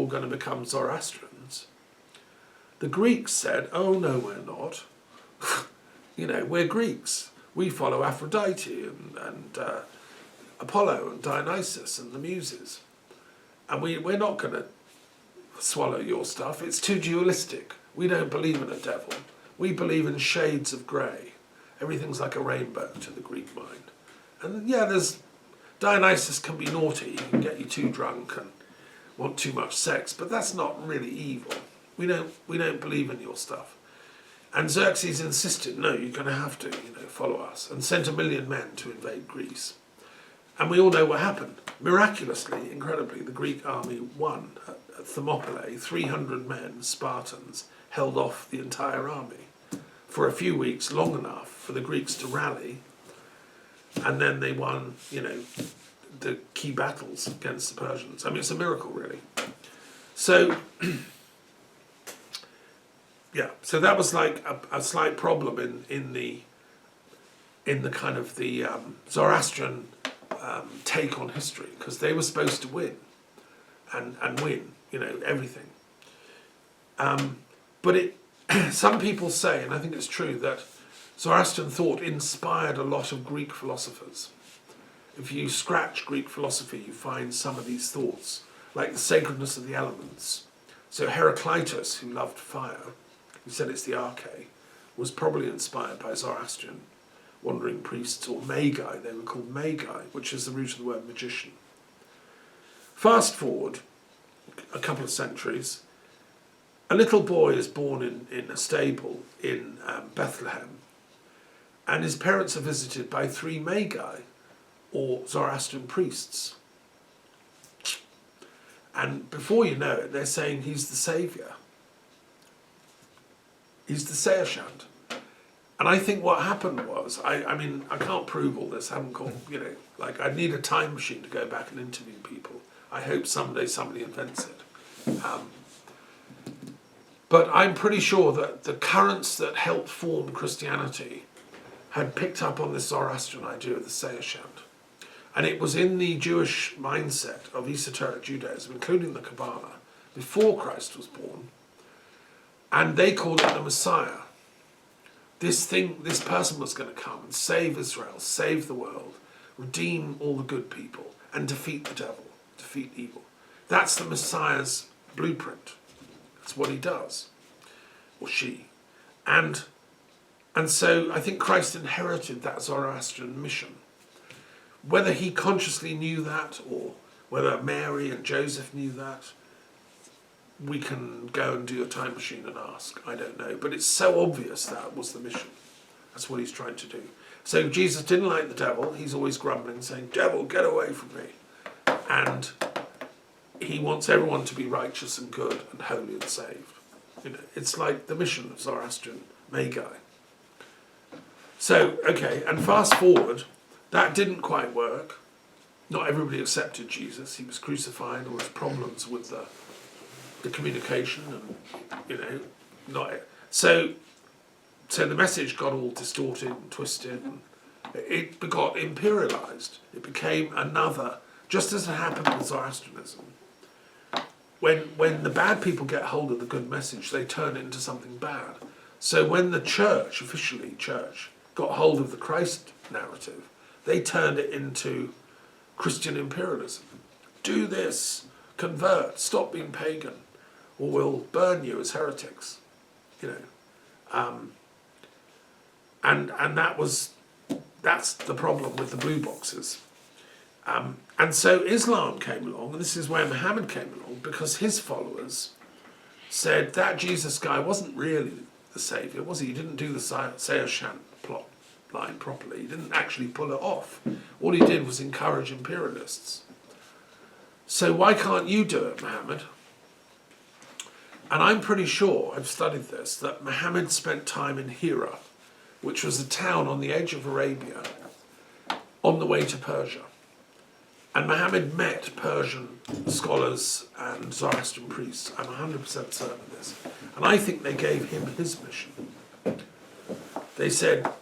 all going to become Zoroastrians. The Greeks said, oh no, we're not. We're Greeks. We follow Aphrodite and Apollo and Dionysus and the Muses. And we're not going to swallow your stuff. It's too dualistic. We don't believe in a devil. We believe in shades of grey. Everything's like a rainbow to the Greek mind. And Dionysus can be naughty. He can get you too drunk and want too much sex, but that's not really evil. We don't believe in your stuff. And Xerxes insisted, no, you're going to have to, follow us, and sent 1 million men to invade Greece. And we all know what happened. Miraculously, incredibly, the Greek army won at Thermopylae. 300 men, Spartans, held off the entire army for a few weeks, long enough for the Greeks to rally, and then they won, the key battles against the Persians. I mean, it's a miracle, really. So, so that was like a slight problem in the kind of the Zoroastrian take on history, because they were supposed to win and win, everything. But some people say, and I think it's true, that Zoroastrian thought inspired a lot of Greek philosophers. If you scratch Greek philosophy, you find some of these thoughts, like the sacredness of the elements. So Heraclitus, who loved fire, who said it's the arche, was probably inspired by Zoroastrian wandering priests, or magi. They were called magi, which is the root of the word magician. Fast forward a couple of centuries, a little boy is born in a stable in Bethlehem, and his parents are visited by 3 magi, or Zoroastrian priests. And before you know it, they're saying he's the saviour. He's the Seershant. And I think what happened was, I mean, I can't prove all this, I haven't got, I'd need a time machine to go back and interview people. I hope someday somebody invents it. But I'm pretty sure that the currents that helped form Christianity had picked up on this Zoroastrian idea of the Seershant. And it was in the Jewish mindset of esoteric Judaism, including the Qabalah, before Christ was born. And they called it the Messiah. This person was going to come and save Israel, save the world, redeem all the good people, and defeat the devil, defeat evil. That's the Messiah's blueprint. That's what he does, or she. And so I think Christ inherited that Zoroastrian mission. Whether he consciously knew that, or whether Mary and Joseph knew that, we can go and do a time machine and ask. I don't know. But it's so obvious that was the mission. That's what he's trying to do. So Jesus didn't like the devil. He's always grumbling, saying, devil, get away from me. And he wants everyone to be righteous and good and holy and saved. It's like the mission of Zoroastrian Magi. So, okay, and fast forward, that didn't quite work. Not everybody accepted Jesus. He was crucified. There was problems with the communication, and so the message got all distorted and twisted, and it got imperialized. It became another, just as it happened with Zoroastrianism. When the bad people get hold of the good message, they turn it into something bad. So when the church, officially church, got hold of the Christ narrative, they turned it into Christian imperialism. Do this, convert, stop being pagan, or we'll burn you as heretics. And that's the problem with the blue boxes. And so Islam came along, and this is where Muhammad came along, because his followers said that Jesus guy wasn't really the saviour, was he? He didn't do the Seershant plot line properly. He didn't actually pull it off. All he did was encourage imperialists. So why can't you do it, Muhammad? And I'm pretty sure, I've studied this, that Muhammad spent time in Hira, which was a town on the edge of Arabia, on the way to Persia. And Muhammad met Persian scholars and Zoroastrian priests. I'm 100% certain of this. And I think they gave him his mission. They said,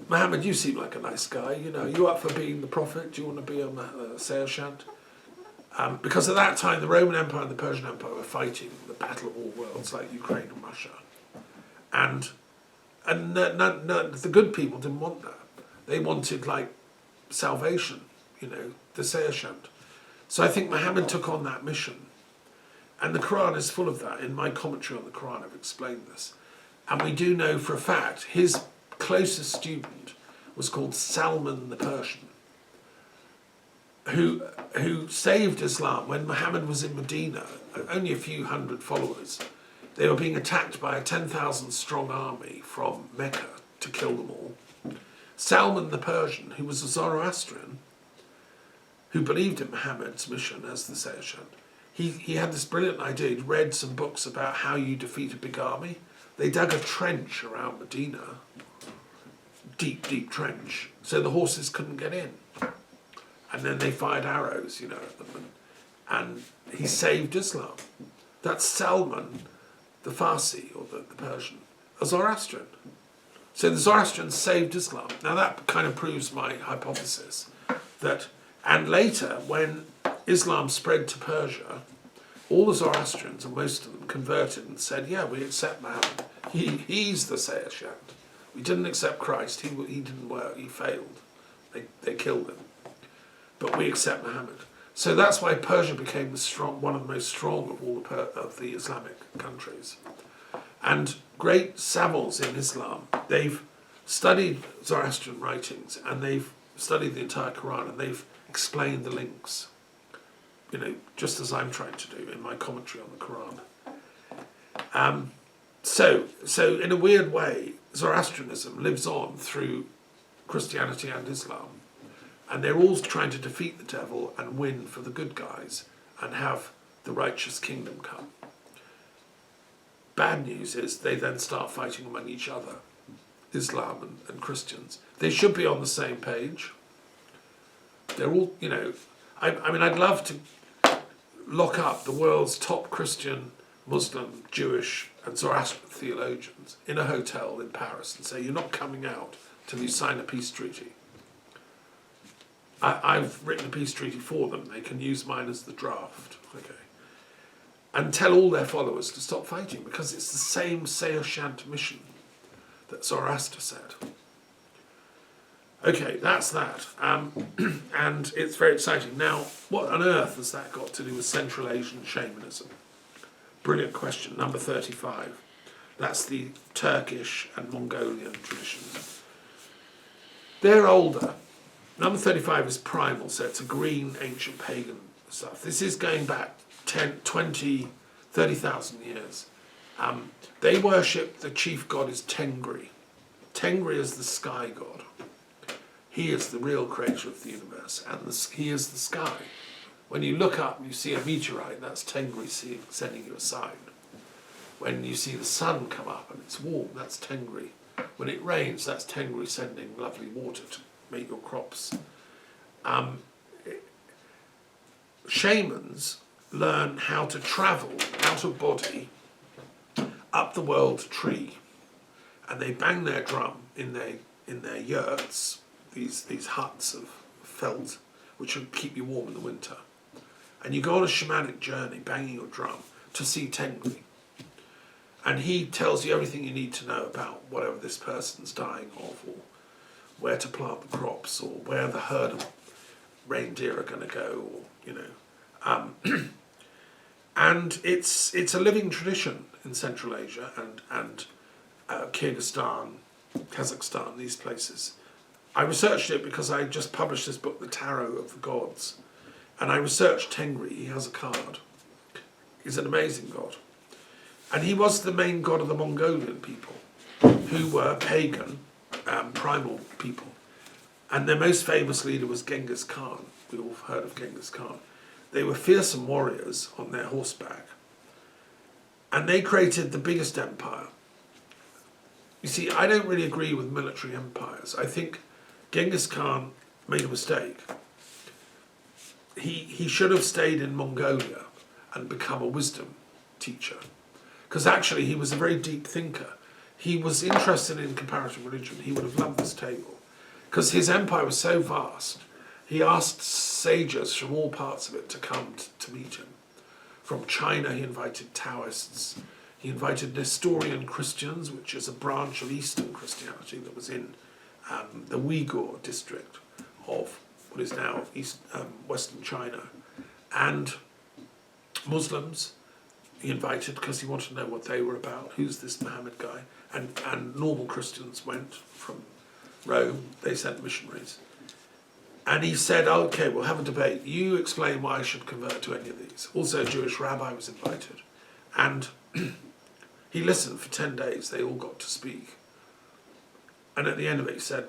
Muhammad, you seem like a nice guy. You up for being the prophet? Do you want to be a Seershant? Because at that time the Roman Empire and the Persian Empire were fighting the battle of all worlds, like Ukraine and Russia. And the good people didn't want that. They wanted like salvation, the Sayashant. So I think Muhammad took on that mission. And the Quran is full of that. In my commentary on the Quran, I've explained this. And we do know for a fact his closest student was called Salman the Persian, who saved Islam when Muhammad was in Medina, only a few hundred followers. They were being attacked by a 10,000 strong army from Mecca to kill them all. Salman the Persian, who was a Zoroastrian, who believed in Muhammad's mission as the Sayashant, he had this brilliant idea. He'd read some books about how you defeat a big army. They dug a trench around Medina, deep, deep trench, so the horses couldn't get in. And then they fired arrows, at them. And he saved Islam. That's Salman, the Farsi, or the Persian, a Zoroastrian. So the Zoroastrians saved Islam. Now that kind of proves my hypothesis that, and later when Islam spread to Persia, all the Zoroastrians, and most of them, converted and said, yeah, we accept Muhammad. He's the Sayashant. We didn't accept Christ. He didn't work. He failed. They killed him. But we accept Muhammad. So that's why Persia became one of the most strong of all of the Islamic countries. And great savants in Islam, they've studied Zoroastrian writings and they've studied the entire Quran and they've explained the links, just as I'm trying to do in my commentary on the Quran. So in a weird way, Zoroastrianism lives on through Christianity and Islam. And they're all trying to defeat the devil and win for the good guys and have the righteous kingdom come. Bad news is they then start fighting among each other, Islam and Christians. They should be on the same page. They're all, I'd love to lock up the world's top Christian, Muslim, Jewish and Zoroastrian theologians in a hotel in Paris and say, you're not coming out till you sign a peace treaty. I've written a peace treaty for them. They can use mine as the draft. Okay. And tell all their followers to stop fighting because it's the same Sayashant mission that Zoroaster said. Okay, that's that. And it's very exciting. Now, what on earth has that got to do with Central Asian shamanism? Brilliant question. Number 35. That's the Turkish and Mongolian tradition. They're older. Number 35 is primal, so it's a green, ancient pagan stuff. This is going back 10, 20, 30,000 years. They worship, the chief god is Tengri. Tengri is the sky god. He is the real creator of the universe, and he is the sky. When you look up and you see a meteorite, that's Tengri sending you a sign. When you see the sun come up and it's warm, that's Tengri. When it rains, that's Tengri sending lovely water to make your crops. Shamans learn how to travel out of body up the world tree, and they bang their drum in their yurts, these huts of felt, which will keep you warm in the winter. And you go on a shamanic journey, banging your drum, to see Tengri. And he tells you everything you need to know about whatever this person's dying of, or where to plant the crops, or where the herd of reindeer are going to go, or and it's a living tradition in Central Asia and Kyrgyzstan, Kazakhstan, these places. I researched it because I just published this book, The Tarot of the Gods, and I researched Tengri. He has a card. He's an amazing god, and he was the main god of the Mongolian people, who were pagan, primal people. And their most famous leader was Genghis Khan. We all heard of Genghis Khan. They were fearsome warriors on their horseback. And they created the biggest empire. You see, I don't really agree with military empires. I think Genghis Khan made a mistake. He should have stayed in Mongolia and become a wisdom teacher. Because actually he was a very deep thinker. He was interested in comparative religion. He would have loved this table. Because his empire was so vast he asked sages from all parts of it to come to meet him. From China, he invited Taoists. He invited Nestorian Christians, which is a branch of Eastern Christianity that was in the Uyghur district of what is now Western China. And Muslims he invited because he wanted to know what they were about. Who's this Muhammad guy? And normal Christians went from Rome. They sent missionaries. And he said, okay, we'll have a debate. You explain why I should convert to any of these. Also, a Jewish rabbi was invited. And he listened for 10 days. They all got to speak. And at the end of it, he said,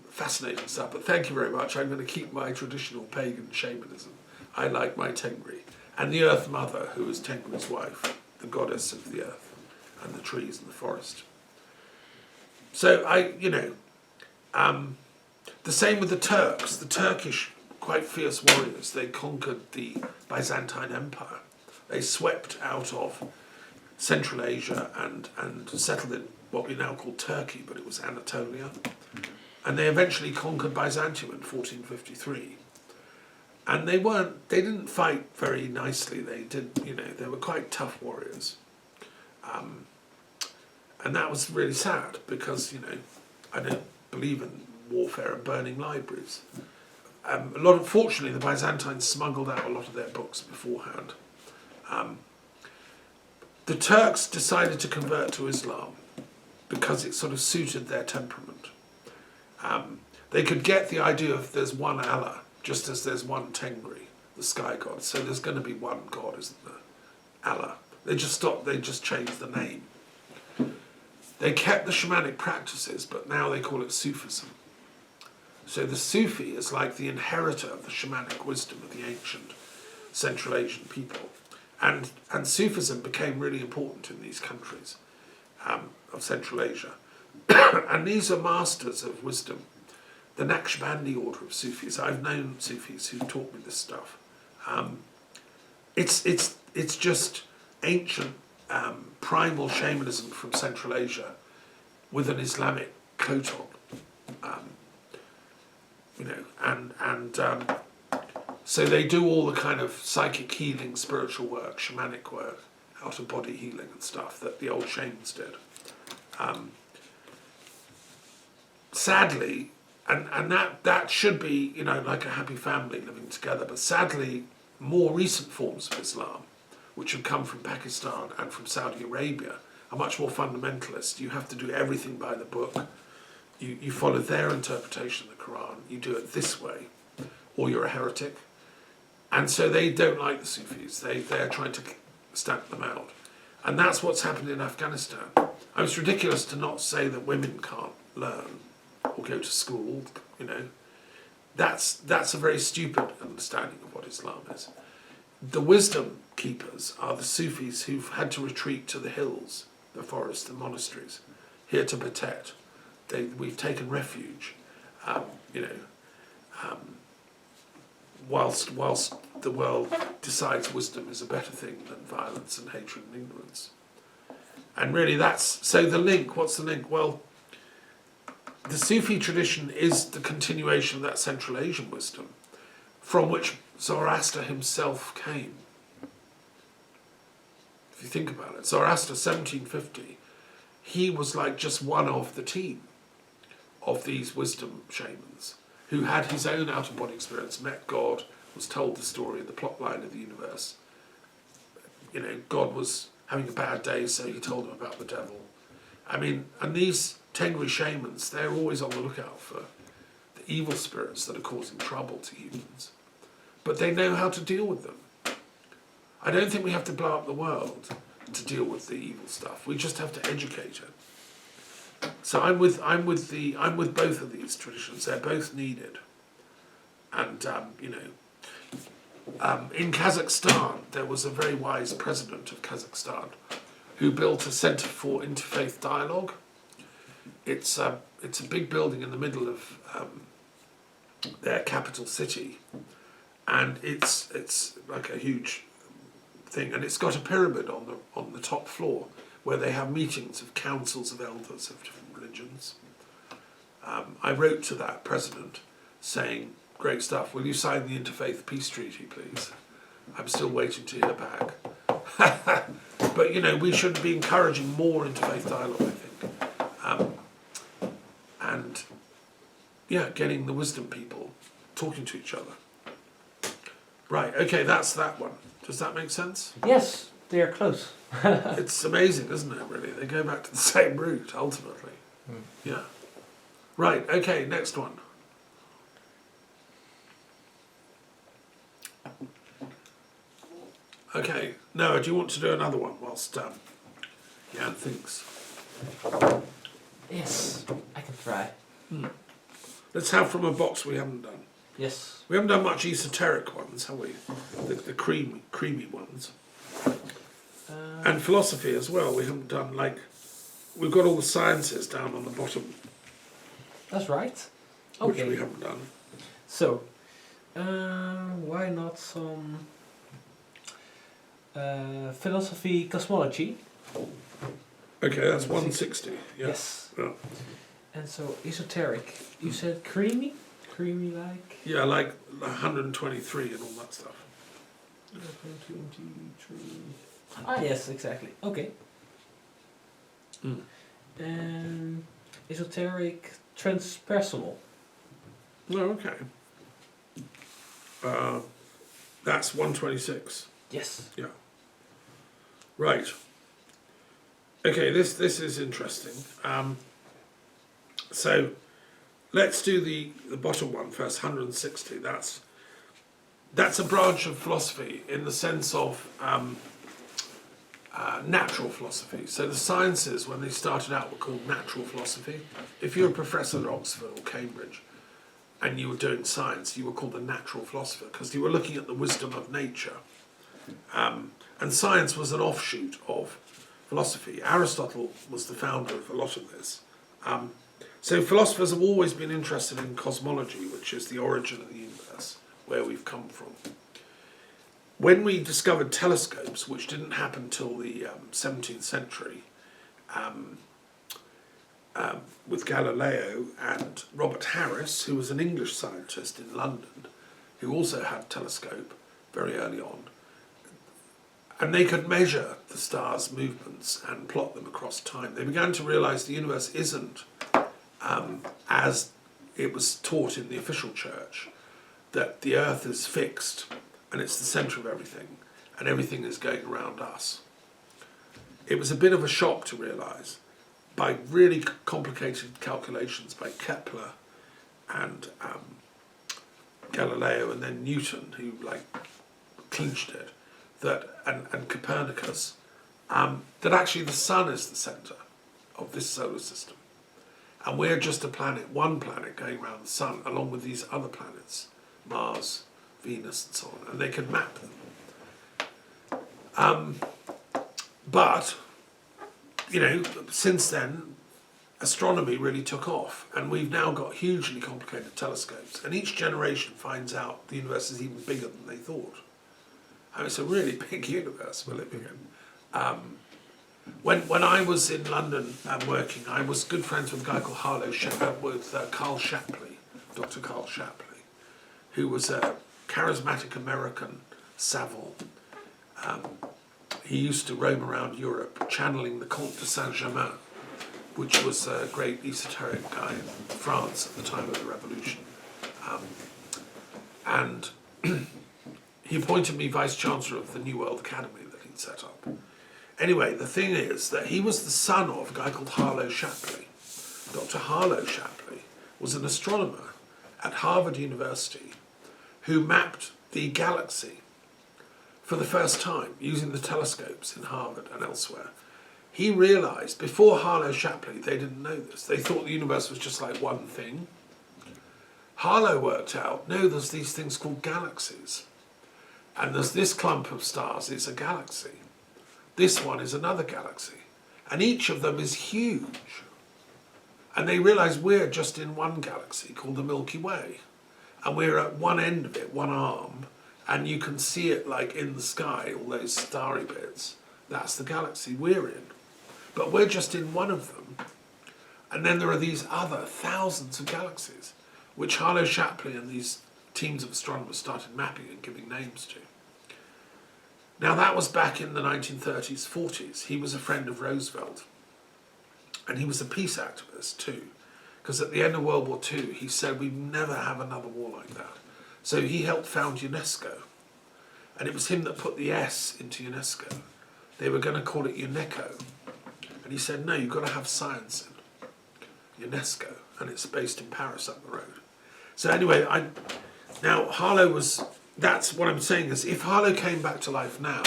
fascinating stuff, but thank you very much. I'm going to keep my traditional pagan shamanism. I like my Tengri. And the Earth Mother, who is Tengri's wife, the goddess of the earth and the trees and the forest. So the same with the Turks. The Turkish, quite fierce warriors, they conquered the Byzantine Empire. They swept out of Central Asia and settled in what we now call Turkey, but it was Anatolia. And they eventually conquered Byzantium in 1453. And they didn't fight very nicely. They were quite tough warriors. And that was really sad because, I don't believe in warfare and burning libraries. Fortunately, the Byzantines smuggled out a lot of their books beforehand. The Turks decided to convert to Islam because it sort of suited their temperament. They could get the idea of there's one Allah, just as there's one Tengri, the sky god. So there's going to be one god, isn't there? Allah. They just changed the name. They kept the shamanic practices, but now they call it Sufism. So the Sufi is like the inheritor of the shamanic wisdom of the ancient Central Asian people. And Sufism became really important in these countries of Central Asia. And these are masters of wisdom. The Naqshbandi order of Sufis. I've known Sufis who taught me this stuff. It's just ancient primal shamanism from Central Asia with an Islamic coat on. So they do all the kind of psychic healing, spiritual work, shamanic work, out-of-body healing and stuff that the old shamans did. Sadly, and that should be, like a happy family living together, but sadly, more recent forms of Islam, which have come from Pakistan and from Saudi Arabia, are much more fundamentalist. You have to do everything by the book. You follow their interpretation of the Quran. You do it this way, or you're a heretic. And so they don't like the Sufis. They're trying to stamp them out. And that's what's happened in Afghanistan. It's ridiculous to not say that women can't learn or go to school, That's a very stupid understanding of what Islam is. The wisdom keepers are the Sufis who've had to retreat to the hills, the forests, the monasteries, here to Betete. We've taken refuge, whilst the world decides wisdom is a better thing than violence and hatred and ignorance. And really so the link, what's the link? Well, the Sufi tradition is the continuation of that Central Asian wisdom from which Zoroaster himself came. If you think about it, Zoroaster, 1750, he was like just one of the team of these wisdom shamans who had his own out-of-body experience, met God, was told the story, the plot line of the universe. God was having a bad day, so he told him about the devil. And these Tengri shamans, they're always on the lookout for the evil spirits that are causing trouble to humans. But they know how to deal with them. I don't think we have to blow up the world to deal with the evil stuff. We just have to educate it. So I'm with both of these traditions. They're both needed. And in Kazakhstan, there was a very wise president of Kazakhstan who built a centre for interfaith dialogue. It's a big building in the middle of their capital city, and it's like a huge thing, and it's got a pyramid on the top floor where they have meetings of councils of elders of different religions. I wrote to that president saying, great stuff, will you sign the Interfaith Peace Treaty, please? I'm still waiting to hear back. But, you know, we should be encouraging more interfaith dialogue, I think. And, yeah, getting the wisdom people talking to each other. Right, okay, that's that one. Does that make sense? Yes, they are close. It's amazing, isn't it, really? They go back to the same root, ultimately. Yeah. Right, okay, next one. Okay, Noah, do you want to do another one whilst Jan thinks? Yes, I can try. Let's have from a box we haven't done. Yes. We haven't done much esoteric ones, have we? The creamy ones. And philosophy as well. We haven't done, like, we've got all the sciences down on the bottom. That's right. Which Okay. we haven't done. So, why not some Philosophy-Cosmology? Okay, that's 160. Yeah. Yes. Yeah. And so, esoteric. You said creamy? Creamy like? Yeah, like 123 and all that stuff. 123. Ah, yes, exactly. Okay. Esoteric transpersonal. Oh, okay. That's 126. Yes. Yeah. Right. Okay, this is interesting. So let's do the bottom one first, 160. That's a branch of philosophy in the sense of natural philosophy. So the sciences, when they started out, were called natural philosophy. If you were a professor at Oxford or Cambridge and you were doing science, you were called a natural philosopher because you were looking at the wisdom of nature. And science was an offshoot of philosophy. Aristotle was the founder of a lot of this. So philosophers have always been interested in cosmology, which is the origin of the universe, where we've come from. When we discovered telescopes, which didn't happen till the 17th century, with Galileo and Robert Harris, who was an English scientist in London, who also had a telescope very early on, and they could measure the stars' movements and plot them across time, they began to realise the universe isn't as it was taught in the official church, that the earth is fixed and it's the centre of everything and everything is going around us. It was a bit of a shock to realise, by really complicated calculations by Kepler and Galileo and then Newton, who like clinched it, that and Copernicus, that actually the sun is the centre of this solar system. And we're just a planet, one planet going around the sun, along with these other planets, Mars, Venus, and so on, and they could map them. But, you know, since then, astronomy really took off, and we've now got hugely complicated telescopes, and each generation finds out the universe is even bigger than they thought. I mean, it's a really big universe we're living in. When I was in London working, I was good friends with a guy called Carl Shapley, Dr. Carl Shapley, who was a charismatic American savant. He used to roam around Europe channeling the Comte de Saint-Germain, which was a great esoteric guy in France at the time of the Revolution. And he appointed me Vice-Chancellor of the New World Academy that he'd set up. Anyway, the thing is that he was the son of a guy called Harlow Shapley. Dr. Harlow Shapley was an astronomer at Harvard University who mapped the galaxy for the first time using the telescopes in Harvard and elsewhere. He realised, before Harlow Shapley, they didn't know this. They thought the universe was just like one thing. Harlow worked out, no, there's these things called galaxies. And there's this clump of stars, it's a galaxy. This one is another galaxy. And each of them is huge. And they realise we're just in one galaxy called the Milky Way. And we're at one end of it, one arm, and you can see it like in the sky, all those starry bits. That's the galaxy we're in. But we're just in one of them. And then there are these other thousands of galaxies. which Harlow Shapley and these teams of astronomers started mapping and giving names to. Now that was back in the 1930s, 40s. He was a friend of Roosevelt, and he was a peace activist too, because at the end of World War II he said we'd never have another war like that. So he helped found UNESCO, and it was him that put the S into UNESCO. They were going to call it UNESCO, and he said no, you've got to have science in UNESCO, and it's based in Paris up the road. So anyway, now Harlow was, that's what I'm saying is, if Harlow came back to life now,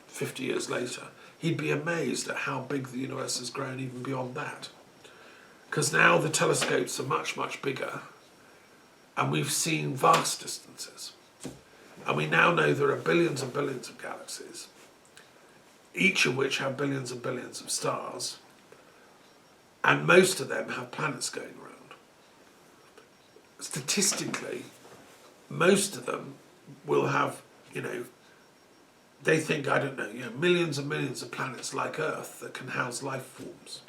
50 years later, he'd be amazed at how big the universe has grown even beyond that. Because now the telescopes are much, much bigger, and we've seen vast distances. And we now know there are billions and billions of galaxies, each of which have billions and billions of stars, and most of them have planets going around. Statistically, most of them will have, they think, I don't know, millions and millions of planets like Earth that can house life forms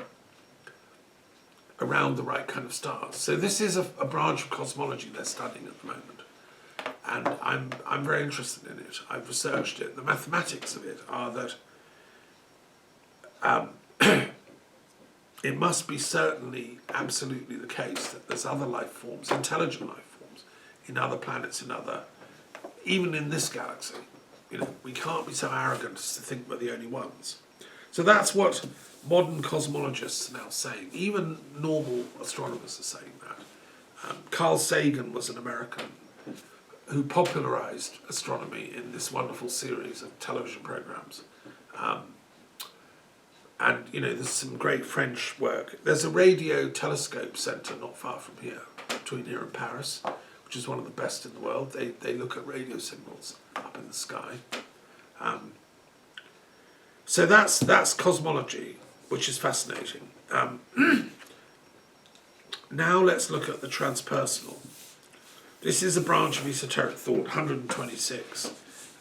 around the right kind of stars. So this is a branch of cosmology they're studying at the moment. And I'm very interested in it. I've researched it. The mathematics of it are that it must be certainly absolutely the case that there's other life forms, intelligent life forms, in other planets, even in this galaxy. We can't be so arrogant as to think we're the only ones. So that's what modern cosmologists are now saying. Even normal astronomers are saying that. Carl Sagan was an American who popularized astronomy in this wonderful series of television programs. And there's some great French work. There's a radio telescope centre not far from here, between here and Paris, which is one of the best in the world. They look at radio signals up in the sky. So that's cosmology, which is fascinating. Now let's look at the transpersonal. This is a branch of esoteric thought, 126.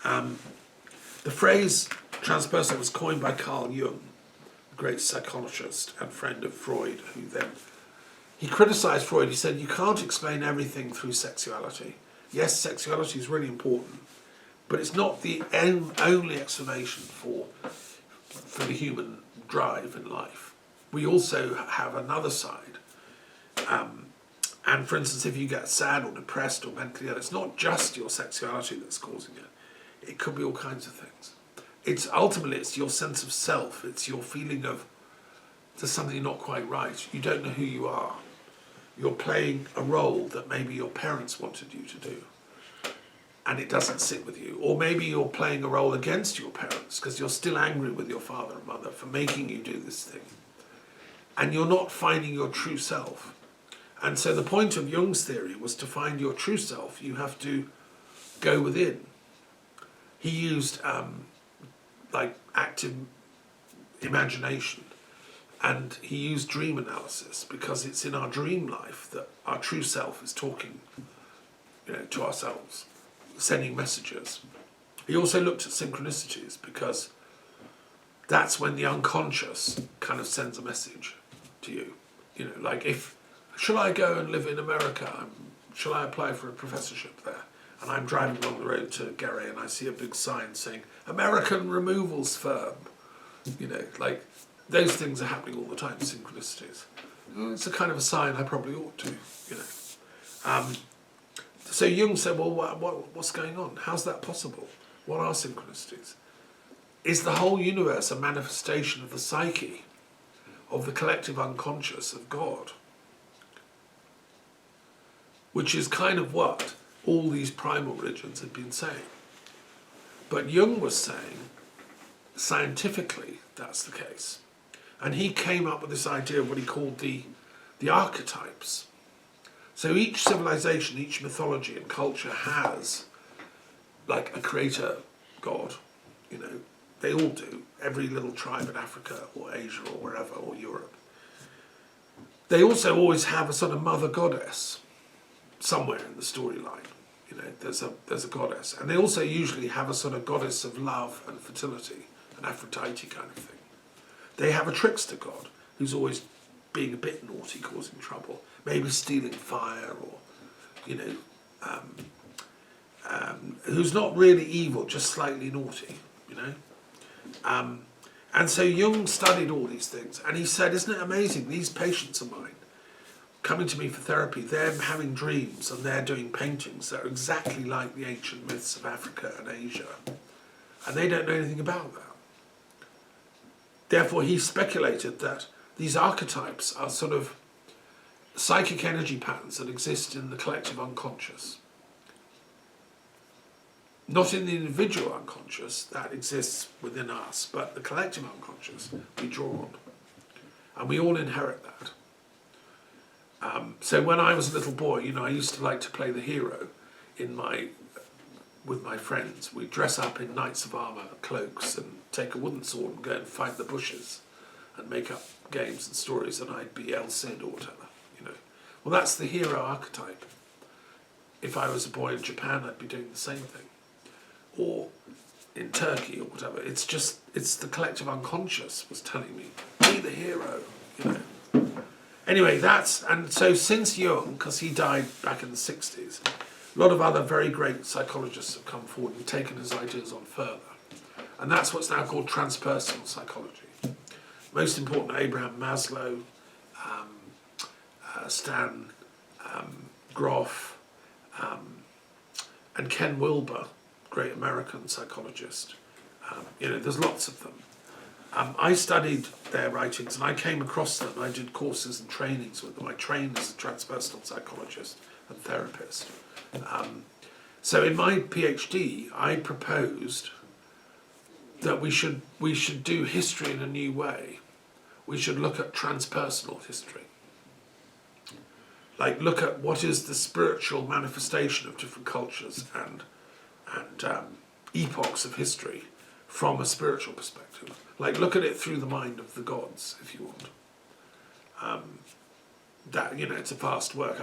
The phrase transpersonal was coined by Carl Jung, a great psychologist and friend of Freud, he criticised Freud. He said, you can't explain everything through sexuality. Yes, sexuality is really important, but it's not the only explanation for the human drive in life. We also have another side. And for instance, if you get sad or depressed or mentally ill, it's not just your sexuality that's causing it. It could be all kinds of things. Ultimately, it's your sense of self. It's your feeling of there's something not quite right. You don't know who you are. You're playing a role that maybe your parents wanted you to do, and it doesn't sit with you. Or maybe you're playing a role against your parents because you're still angry with your father and mother for making you do this thing. And you're not finding your true self. And so the point of Jung's theory was to find your true self, you have to go within. He used active imagination, and he used dream analysis because it's in our dream life that our true self is talking to ourselves, sending messages. He also looked at synchronicities because that's when the unconscious kind of sends a message to you. Shall I go and live in America? Shall I apply for a professorship there? And I'm driving along the road to Gary and I see a big sign saying, American Removals Firm. Those things are happening all the time, synchronicities. It's a kind of a sign I probably ought to, So Jung said, well, what's going on? How's that possible? What are synchronicities? Is the whole universe a manifestation of the psyche, of the collective unconscious of God? Which is kind of what all these primal religions had been saying. But Jung was saying, scientifically, that's the case. And he came up with this idea of what he called the archetypes. So each civilization, each mythology and culture has a creator god, they all do. Every little tribe in Africa or Asia or wherever, or Europe. They also always have a sort of mother goddess somewhere in the storyline. There's a goddess. And they also usually have a sort of goddess of love and fertility, an Aphrodite kind of thing. They have a trickster god who's always being a bit naughty, causing trouble, maybe stealing fire or you know, who's not really evil, just slightly naughty, you know. And so Jung studied all these things, and he said, isn't it amazing, these patients of mine coming to me for therapy, they're having dreams and they're doing paintings that are exactly like the ancient myths of Africa and Asia, and they don't know anything about that. Therefore, he speculated that these archetypes are sort of psychic energy patterns that exist in the collective unconscious. Not in the individual unconscious that exists within us, but the collective unconscious we draw on. And we all inherit that. So when I was a little boy, you know, I used to like to play the hero with my friends. We'd dress up in knights of armour, cloaks, and take a wooden sword and go and fight the bushes and make up games and stories, and I'd be El Cid or whatever, you know. Well, that's the hero archetype. If I was a boy in Japan, I'd be doing the same thing. Or in Turkey or whatever. It's the collective unconscious was telling me, be the hero, you know. Anyway, and so since Jung, because he died back in the 60s, a lot of other very great psychologists have come forward and taken his ideas on further. And that's what's now called transpersonal psychology. Most important, Abraham Maslow, Stan Grof, and Ken Wilber, great American psychologist. You know, there's lots of them. I studied their writings and I came across them. I did courses and trainings with them. I trained as a transpersonal psychologist and therapist. So in my PhD, I proposed that we should do history in a new way. We should look at transpersonal history. Like look at what is the spiritual manifestation of different cultures and epochs of history from a spiritual perspective. Like look at it through the mind of the gods, if you want. That, you know, it's a vast work.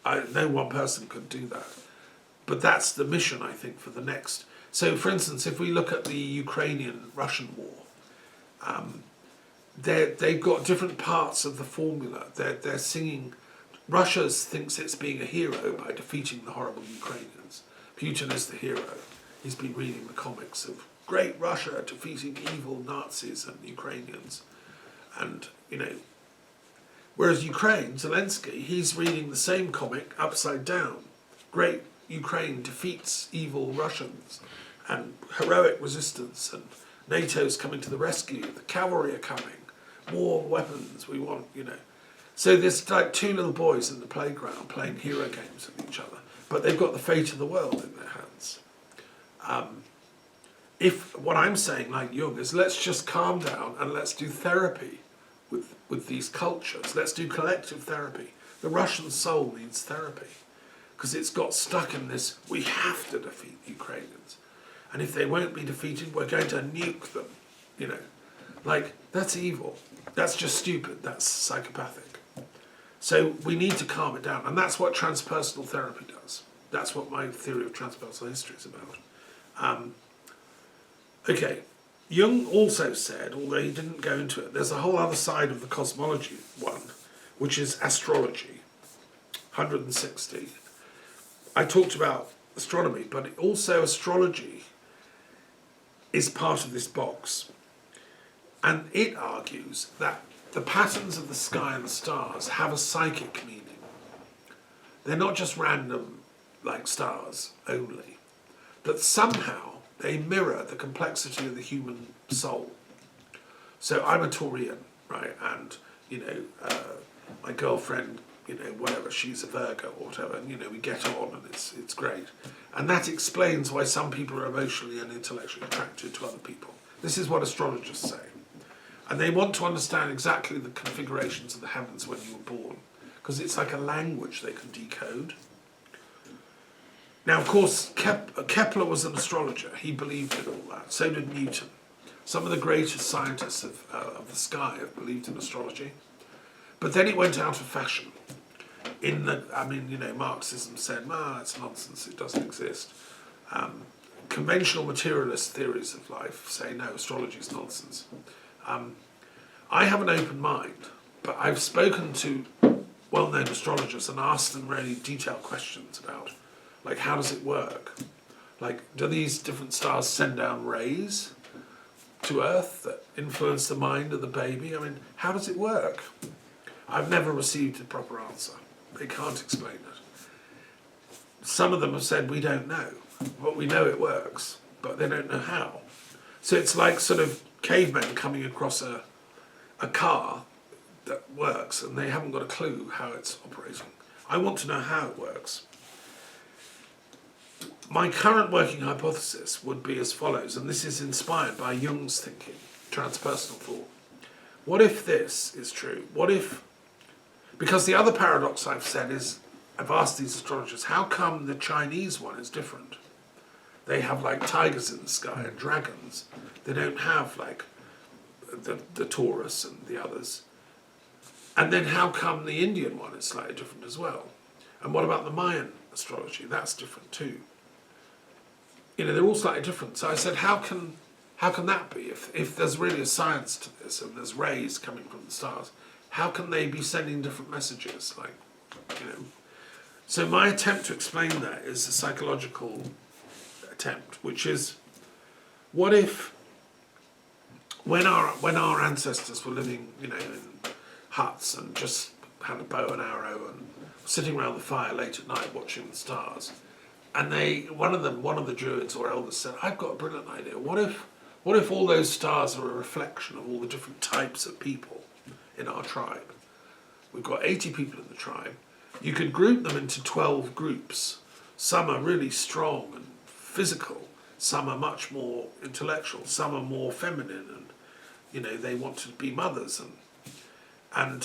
No one person could do that. But that's the mission, I think, for the next. So, for instance, if we look at the Ukrainian-Russian war, they've got different parts of the formula. They're singing. Russia thinks it's being a hero by defeating the horrible Ukrainians. Putin is the hero. He's been reading the comics of great Russia defeating evil Nazis and Ukrainians. And, you know, whereas Ukraine, Zelensky, he's reading the same comic upside down. Great Ukraine defeats evil Russians and heroic resistance, and NATO's coming to the rescue, the cavalry are coming, more weapons we want, you know. So there's like two little boys in the playground playing hero games with each other, but they've got the fate of the world in their hands. If what I'm saying, like Jung, is let's just calm down and let's do therapy with these cultures. Let's do collective therapy. The Russian soul needs therapy because it's got stuck in this, we have to defeat the Ukrainians. And if they won't be defeated, we're going to nuke them, you know. Like, that's evil. That's just stupid. That's psychopathic. So we need to calm it down. And that's what transpersonal therapy does. That's what my theory of transpersonal history is about. Okay, Jung also said, although he didn't go into it, there's a whole other side of the cosmology one, which is astrology, 160. I talked about astronomy, but also astrology is part of this box. And it argues that the patterns of the sky and the stars have a psychic meaning. They're not just random, like stars only, that somehow they mirror the complexity of the human soul. So I'm a Taurian, right? And, you know, my girlfriend, you know, whatever, she's a Virgo or whatever, and, you know, we get on and it's great. And that explains why some people are emotionally and intellectually attracted to other people. This is what astrologers say. And they want to understand exactly the configurations of the heavens when you were born, because it's like a language they can decode. Now, of course, Kepler was an astrologer. He believed in all that. So did Newton. Some of the greatest scientists of the sky have believed in astrology. But then it went out of fashion. Marxism said, it's nonsense, it doesn't exist. Conventional materialist theories of life say, no, astrology is nonsense. I have an open mind, but I've spoken to well-known astrologers and asked them really detailed questions about, like, how does it work? Like, do these different stars send down rays to Earth that influence the mind of the baby? I mean, how does it work? I've never received a proper answer. They can't explain it. Some of them have said, we don't know, but we know it works, but they don't know how. So it's like sort of cavemen coming across a car that works and they haven't got a clue how it's operating. I want to know how it works. My current working hypothesis would be as follows, and this is inspired by Jung's thinking, transpersonal thought. What if this is true? What if, because the other paradox I've said is, I've asked these astrologers, how come the Chinese one is different? They have like tigers in the sky and dragons. They don't have like the Taurus and the others. And then how come the Indian one is slightly different as well? And what about the Mayan astrology? That's different too. You know, they're all slightly different. So I said, how can that be? If there's really a science to this and there's rays coming from the stars, how can they be sending different messages? Like, you know. So my attempt to explain that is a psychological attempt, which is, what if when our ancestors were living, you know, in huts and just had a bow and arrow and sitting around the fire late at night watching the stars, and one of the druids or elders said, I've got a brilliant idea. What if all those stars are a reflection of all the different types of people in our tribe? We've got 80 people in the tribe. You could group them into 12 groups. Some are really strong and physical. Some are much more intellectual. Some are more feminine, and you know, they want to be mothers. And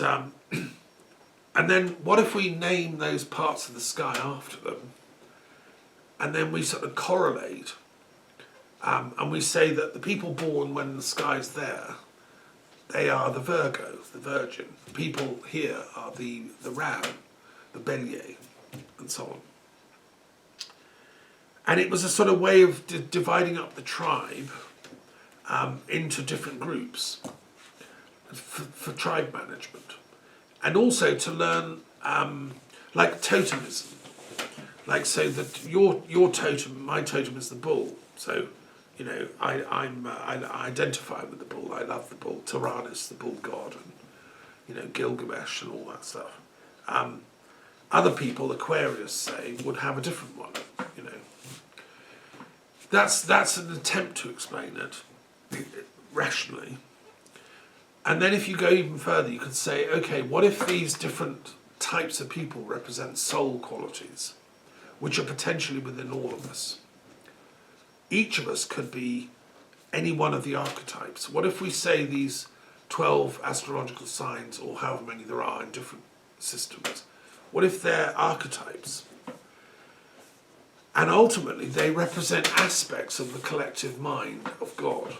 then what if we name those parts of the sky after them? And then we sort of correlate, and we say that the people born when the sky's there, they are the Virgo, the Virgin. The people here are the Ram, the Bélier, and so on. And it was a sort of way of dividing up the tribe into different groups for tribe management, and also to learn like totemism. Like, so that your totem, my totem is the bull. So, you know, I identify with the bull. I love the bull. Tyrannus, the bull god, and you know, Gilgamesh and all that stuff. Other people, Aquarius, say, would have a different one. You know, that's an attempt to explain it rationally. And then, if you go even further, you could say, okay, what if these different types of people represent soul qualities, which are potentially within all of us? Each of us could be any one of the archetypes. What if we say these 12 astrological signs, or however many there are in different systems, what if they're archetypes? And ultimately they represent aspects of the collective mind of God.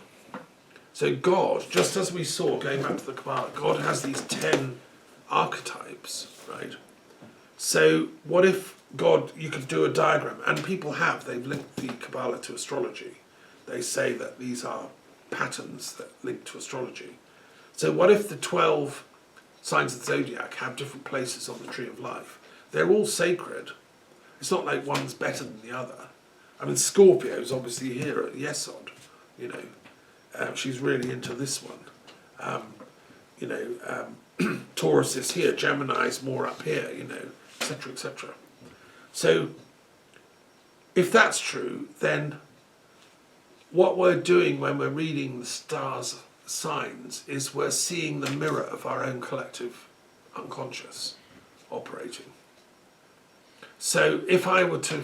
So God, just as we saw going back to the Kabbalah, God has these 10 archetypes, right? So what if God, you could do a diagram, and people have, they've linked the Kabbalah to astrology. They say that these are patterns that link to astrology. So what if the 12 signs of the zodiac have different places on the tree of life? They're all sacred. It's not like one's better than the other. I mean, Scorpio is obviously here at Yesod, you know. She's really into this one. You know, Taurus is here, Gemini's more up here, you know, etc., etc. So, if that's true, then what we're doing when we're reading the stars' signs is we're seeing the mirror of our own collective unconscious operating. So, if I were to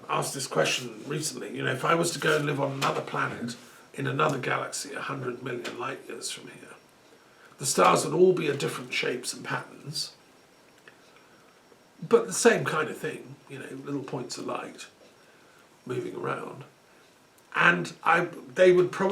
ask this question recently, you know, if I was to go and live on another planet in another galaxy 100 million light years from here, the stars would all be of different shapes and patterns, but the same kind of thing, you know, little points of light moving around. And they would probably